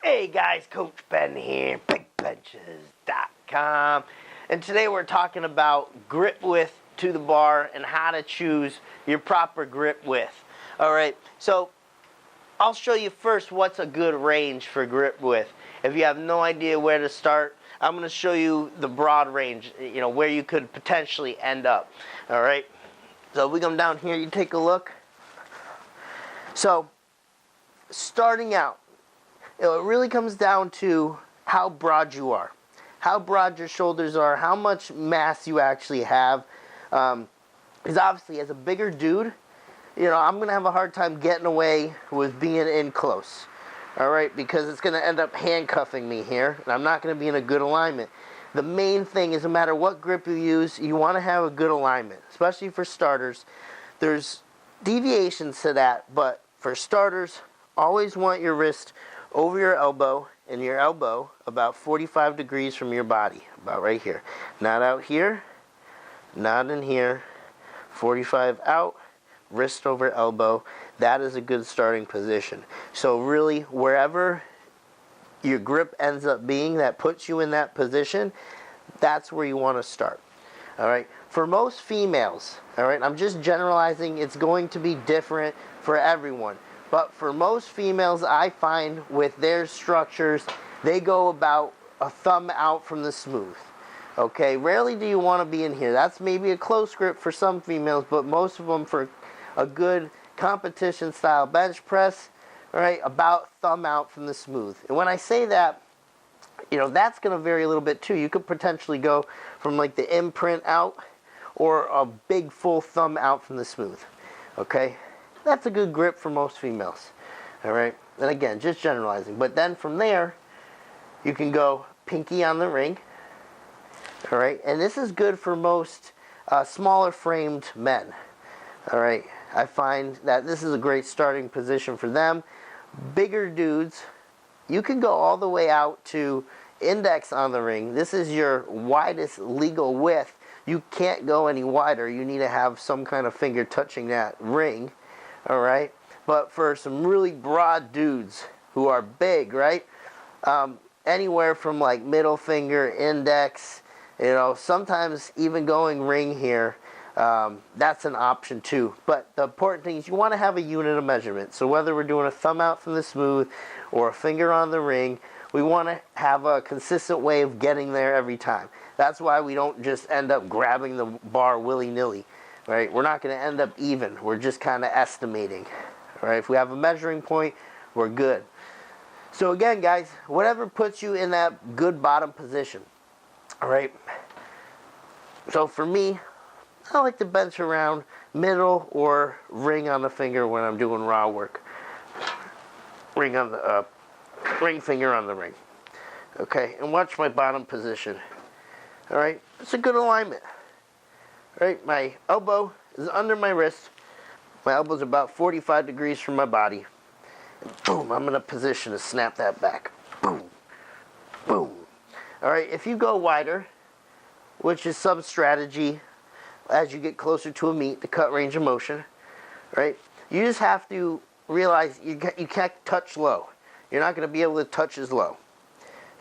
Hey guys, Coach Ben here, bigbenchas.com, and today we're talking about grip width to the bar and how to choose your proper grip width. Alright, so I'll show you first what's a good range for grip width. If you have no idea where to start, I'm going to show you the broad range, where you could potentially end up. Alright, so if we come down here, you take a look. So, starting out, it really comes down to how broad you are, how broad your shoulders are, how much mass you actually have. Because obviously, as a bigger dude, I'm going to have a hard time getting away with being in close. All right, because it's going to end up handcuffing me here, and I'm not going to be in a good alignment. The main thing is no matter what grip you use, you want to have a good alignment, especially for starters. There's deviations to that, but for starters, always want your wrist over your elbow, and your elbow about 45 degrees from your body, about right here. Not out here, not in here, 45 out, wrist over elbow. That is a good starting position. So really, wherever your grip ends up being that puts you in that position, that's where you want to start. All right. For most females, all right, I'm just generalizing, it's going to be different for everyone. But for most females, I find with their structures, they go about a thumb out from the smooth. Okay, rarely do you want to be in here. That's maybe a close grip for some females, but most of them for a good competition style bench press, all right, about thumb out from the smooth. And when I say that, that's going to vary a little bit too. You could potentially go from like the imprint out or a big full thumb out from the smooth. Okay? That's a good grip for most females. All right? And again, just generalizing. But then from there, you can go pinky on the ring. All right? And this is good for most smaller framed men. All right? I find that this is a great starting position for them. Bigger dudes, you can go all the way out to index on the ring. This is your widest legal width. You can't go any wider. You need to have some kind of finger touching that ring. All right, but for some really broad dudes who are big, right? Anywhere from like middle finger, index, sometimes even going ring here, that's an option too. But the important thing is you want to have a unit of measurement. So whether we're doing a thumb out from the smooth or a finger on the ring, we want to have a consistent way of getting there every time. That's why we don't just end up grabbing the bar willy-nilly. Right? We're not going to end up even. We're just kind of estimating. All right? If we have a measuring point, we're good. So again, guys, whatever puts you in that good bottom position. All right? So for me, I like to bench around middle or ring on the finger when I'm doing raw work. Ring finger on the ring. Okay? And watch my bottom position. All right? It's a good alignment. Right, my elbow is under my wrist. My elbow's about 45 degrees from my body. And boom, I'm in a position to snap that back. Boom, boom. All right, if you go wider, which is some strategy as you get closer to a meet, the cut range of motion, right? You just have to realize you can't touch low. You're not going to be able to touch as low,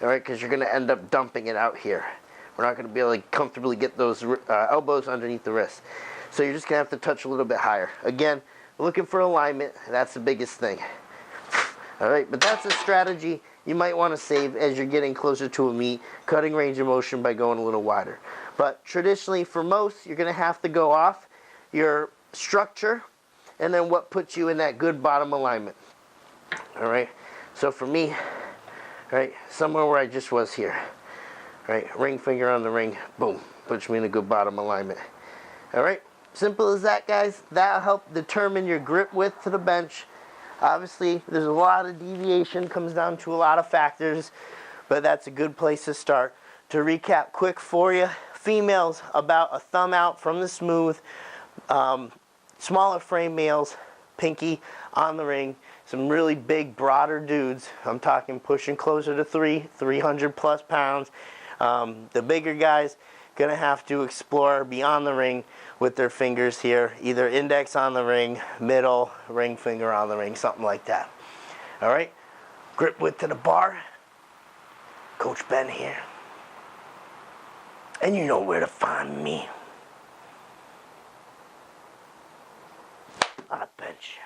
all right, because you're going to end up dumping it out here. We're not going to be able to comfortably get those elbows underneath the wrist. So you're just going to have to touch a little bit higher. Again, looking for alignment. That's the biggest thing. All right, but that's a strategy you might want to save as you're getting closer to a meet, cutting range of motion by going a little wider. But traditionally, for most, you're going to have to go off your structure and then what puts you in that good bottom alignment. All right, so for me, right, somewhere where I just was here. Right, ring finger on the ring, boom, puts me in a good bottom alignment. All right, simple as that, guys. That'll help determine your grip width to the bench. Obviously, there's a lot of deviation, comes down to a lot of factors, but that's a good place to start. To recap quick for you, females about a thumb out from the smooth, smaller frame males, pinky on the ring. Some really big, broader dudes. I'm talking pushing closer to 300 plus pounds. The bigger guys going to have to explore beyond the ring with their fingers here, either index on the ring, middle, ring finger on the ring, something like that. All right? Grip width to the bar. Coach Ben here. And you know where to find me. On a bench.